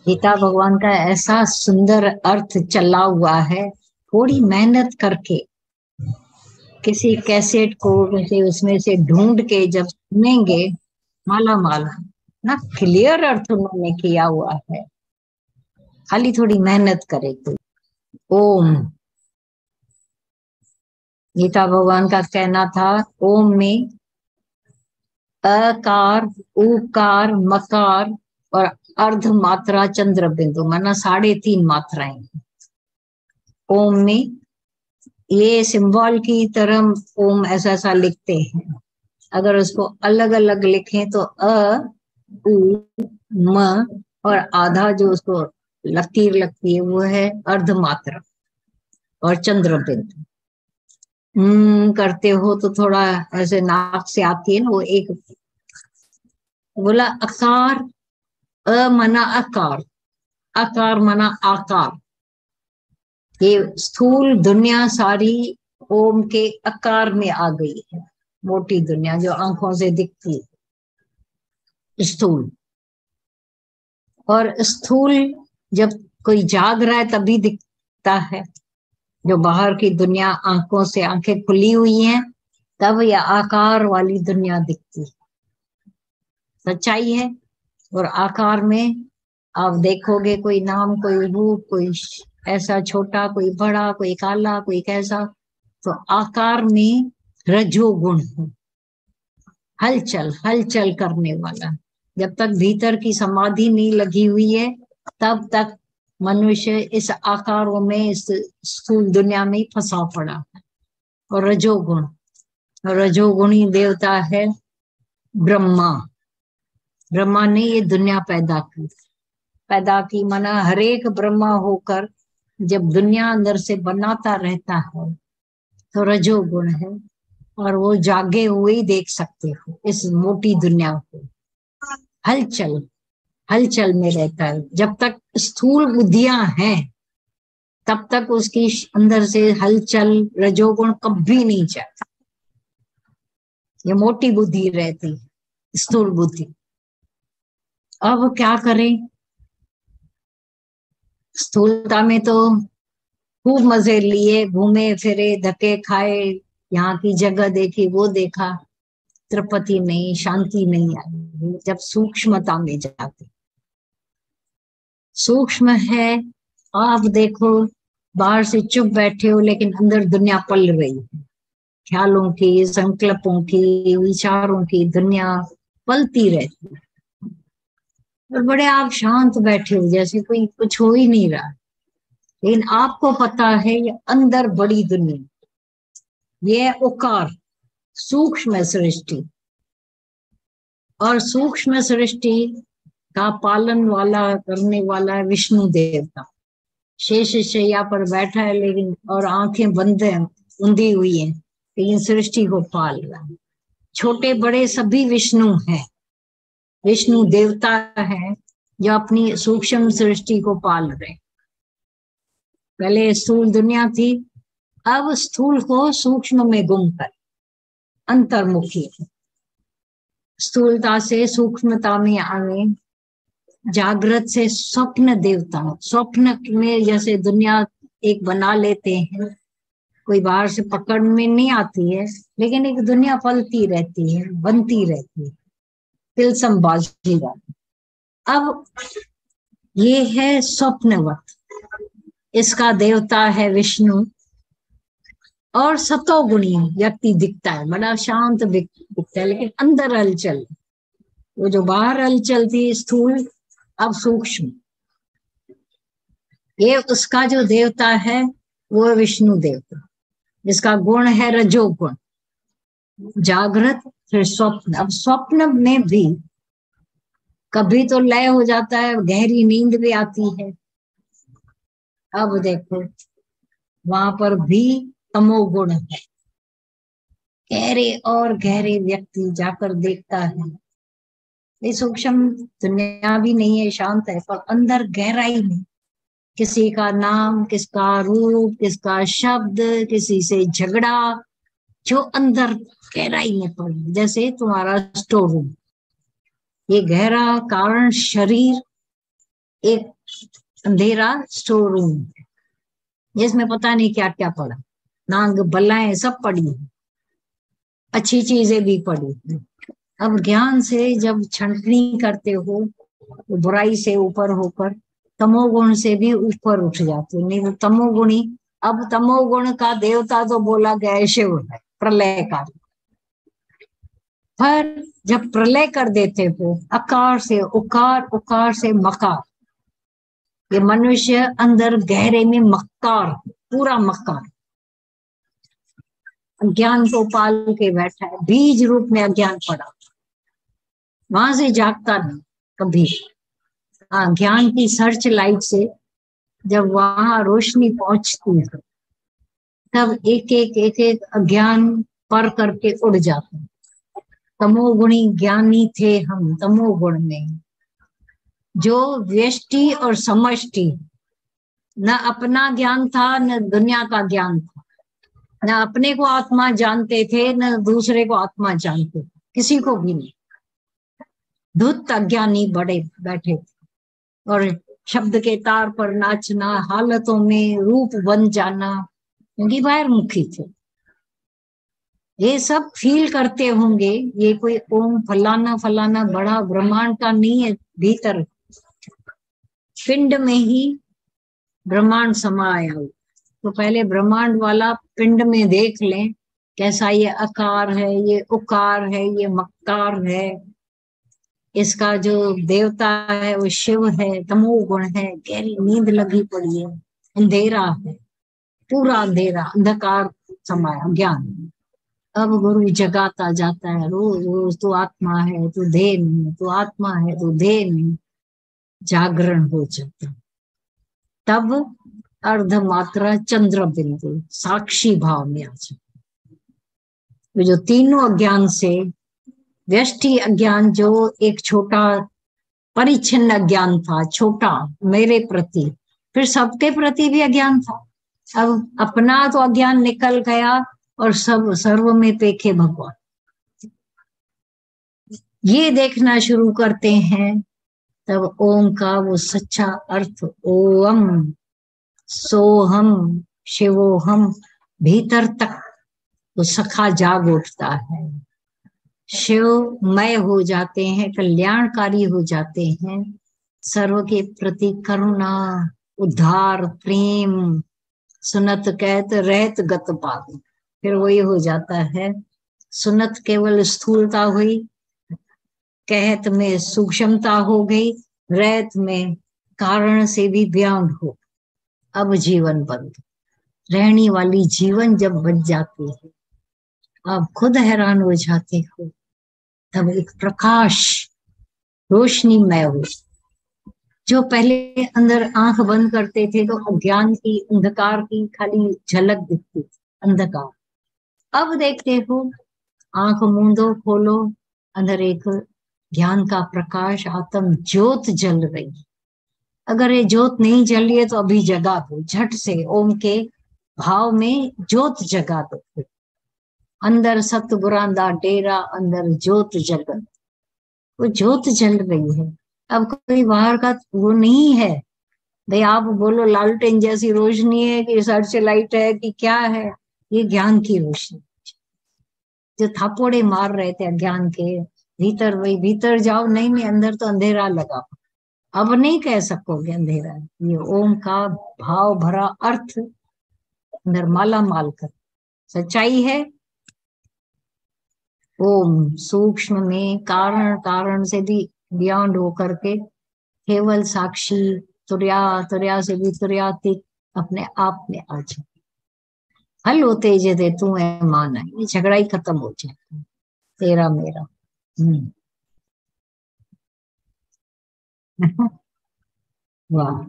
गीता भगवान का ऐसा सुंदर अर्थ चला हुआ है। थोड़ी मेहनत करके किसी कैसेट को किसी उसमें से ढूंढ के जब सुनेंगे, माला माला ना क्लियर अर्थ उन्होंने किया हुआ है। खाली थोड़ी मेहनत करे तो। ओम, गीता भगवान का कहना था, ओम में अकार, उकार, मकार और अर्ध मात्रा चंद्र बिंदु, माना 3.5 मात्राएं ओम में। ये सिंबल की तरह ओम ऐसा ऐसा लिखते हैं। अगर उसको अलग अलग लिखें तो अ, उ, म और आधा जो उसको लकीर लगती है वो है अर्ध मात्रा और चंद्र बिंदु। करते हो तो थोड़ा ऐसे नाक से आती है ना वो एक। बोला अकार, अ मना आकार, आकार मना आकार। ये स्थूल दुनिया सारी ओम के आकार में आ गई है। मोटी दुनिया जो आंखों से दिखती है, स्थूल। और स्थूल जब कोई जाग रहा है तभी दिखता है। जो बाहर की दुनिया आंखों से, आंखें खुली हुई हैं, तब यह आकार वाली दुनिया दिखती है। सच्चाई है। और आकार में आप देखोगे कोई नाम, कोई रूप, कोई ऐसा छोटा, कोई बड़ा, कोई काला, कोई कैसा। तो आकार में रजोगुण है, हलचल हलचल करने वाला। जब तक भीतर की समाधि नहीं लगी हुई है तब तक मनुष्य इस आकारों में, इस स्थूल दुनिया में फंसा पड़ा है। और रजोगुण, रजोगुणी देवता है ब्रह्मा। ब्रह्मा ने ये दुनिया पैदा की माना हर एक ब्रह्मा होकर जब दुनिया अंदर से बनाता रहता है तो रजोगुण है। और वो जागे हुए ही देख सकते हो इस मोटी दुनिया को। हलचल हलचल में रहता है। जब तक स्थूल बुद्धियां हैं तब तक उसकी अंदर से हलचल रजोगुण कभी नहीं जाता। ये मोटी बुद्धि रहती है, स्थूल बुद्धि। अब क्या करें? स्थूलता में तो खूब मजे लिए, घूमे फिरे, धक्के खाए, यहाँ की जगह देखी, वो देखा, तृप्ति नहीं, शांति नहीं आई। जब सूक्ष्मता में जाते, सूक्ष्म है, आप देखो बाहर से चुप बैठे हो लेकिन अंदर दुनिया पल रही है। ख्यालों की, संकल्पों की, विचारों की दुनिया पलती रहती है। और बड़े आप शांत बैठे हो जैसे कोई कुछ हो ही नहीं रहा। लेकिन आपको पता है ये अंदर बड़ी दुनिया, ये उकार, सूक्ष्म सृष्टि। और सूक्ष्म सृष्टि का पालन वाला, करने वाला विष्णु देवता शेष शैया पर बैठा है, लेकिन और आंखें बंद हैं, उंधी हुई है, लेकिन सृष्टि को पाल रहा है। छोटे बड़े सभी विष्णु हैं, विष्णु देवता है जो अपनी सूक्ष्म सृष्टि को पाल रहे। पहले स्थूल दुनिया थी, अब स्थूल को सूक्ष्म में गुम कर अंतर्मुखी, स्थूलता से सूक्ष्मता में आने, जागृत से स्वप्न देवता। स्वप्न में जैसे दुनिया एक बना लेते हैं, कोई बाहर से पकड़ में नहीं आती है, लेकिन एक दुनिया पलती रहती है, बनती रहती है, तिलसम बाजीगर। अब ये है स्वप्नवत, इसका देवता है विष्णु। और सतोगुणी व्यक्ति दिखता है, बड़ा शांत दिखता है, लेकिन अंदर हलचल। वो जो बाहर हलचल थी स्थूल, अब सूक्ष्म। ये उसका जो देवता है वो विष्णु देवता, जिसका गुण है रजोगुण। जागृत फिर स्वप्न। अब स्वप्न में भी कभी तो लय हो जाता है, गहरी नींद भी आती है। अब देखो वहां पर भी तमोगुण है। गहरे और गहरे व्यक्ति जाकर देखता है, ये सूक्ष्म दुनिया भी नहीं है, शांत है, पर अंदर गहराई में किसी का नाम, किसका रूप, किसका शब्द, किसी से झगड़ा, जो अंदर गहराई में पड़, जैसे तुम्हारा स्टोर रूम। ये गहरा कारण शरीर एक अंधेरा स्टोर रूम जिसमें पता नहीं क्या क्या पड़ा, नांग बलाएं सब पड़ी, अच्छी चीजें भी पड़ी। अब ज्ञान से जब छंटनी करते हो तो बुराई से ऊपर होकर तमोगुण से भी ऊपर उठ जाते, नहीं तो तमोगुणी। अब तमोगुण का देवता तो बोला गया है शिव है, प्रलय का। पर जब प्रलय कर देते हो अकार से उकार, उकार से मकार, ये मनुष्य अंदर गहरे में मक्कार, पूरा मक्कार, अज्ञान को पाल के बैठा है, बीज रूप में अज्ञान पड़ा, वहां से जागता नहीं कभी। हाँ, ज्ञान की सर्च लाइट से जब वहां रोशनी पहुंचती है तब एक एक अज्ञान पर करके उड़ जाते हैं। तमोगुणी ज्ञानी थे हम तमोगुण में, जो व्यष्टि और समष्टि, न अपना ज्ञान था न दुनिया का ज्ञान था, न अपने को आत्मा जानते थे न दूसरे को आत्मा जानते थे, किसी को भी नहीं। धुत अज्ञानी बड़े बैठे थे और शब्द के तार पर नाचना, हालतों में रूप बन जाना, क्योंकि बाहर मुखी थे। ये सब फील करते होंगे, ये कोई ओम फलाना फलाना बड़ा ब्रह्मांड का नहीं है, भीतर पिंड में ही ब्रह्मांड समाया हो। तो पहले ब्रह्मांड वाला पिंड में देख लें, कैसा ये आकार है, ये उकार है, ये मक्कार है। इसका जो देवता है वो शिव है, तमोगुण है, गहरी नींद लगी पड़ी है, अंधेरा है, पूरा अंधेरा, अंधकार समाया ज्ञान। अब गुरु जगाता जाता है रोज रोज, तू आत्मा है, तू देह नहीं, तू आत्मा है, तू देह नहीं, जागरण हो जाता। तब अर्धमात्रा चंद्र बिंदु साक्षी भाव में आ जाता। जो तीनों अज्ञान से व्यष्टि अज्ञान, जो एक छोटा परिच्छिन्न अज्ञान था, छोटा मेरे प्रति, फिर सबके प्रति भी अज्ञान था। अब अपना तो अज्ञान निकल गया और सब सर्व में पेखे भगवान, ये देखना शुरू करते हैं। तब ओम का वो सच्चा अर्थ, ओम सोहम शिवोहम, भीतर तक वो सखा जाग उठता है। शिवमय हो जाते हैं, कल्याणकारी हो जाते हैं, सर्व के प्रति करुणा, उद्धार, प्रेम, सुनत कहत रहत गत पावे। फिर वही हो जाता है, सुनत केवल स्थूलता हुई, कहत में सूक्ष्मता हो गई, रहत में कारण से भी बयान हो। अब जीवन बंद, रहने वाली जीवन जब बच जाती है, आप खुद हैरान हो जाते हो। तब एक प्रकाश रोशनीमय हो, जो पहले अंदर आंख बंद करते थे तो अज्ञान की, अंधकार की खाली झलक दिखती थी, अंधकार। अब देखते हो, आंख मूंदो खोलो, अंदर एक ज्ञान का प्रकाश, आत्म ज्योत जल रही। अगर ये ज्योत नहीं जल रही है तो अभी जगा दो, झट से ओम के भाव में ज्योत जगा दो। अंदर सतगुरांदा डेरा, अंदर ज्योत जगत, वो ज्योत जल रही है। अब कोई बाहर का वो नहीं है भाई, आप बोलो लालटेन जैसी रोशनी है कि सर्च लाइट है कि क्या है, ये ज्ञान की रोशनी। जो थापोड़े मार रहे थे अज्ञान के भीतर, वही भीतर जाओ, नहीं नहीं अंदर तो अंधेरा लगा, अब नहीं कह सकोगे अंधेरा। ये ओम का भाव भरा अर्थ अंदर माला माल कर सच्चाई है। ओम सूक्ष्म में कारण, कारण से भी बियॉन्ड होकर के केवल साक्षी, तुर्या, तुर्या से भी तुर्यातीत अपने आप में आ जाए। हल होते जे तू है माना, ये झगड़ा ही खत्म हो जाए, तेरा मेरा। वाह।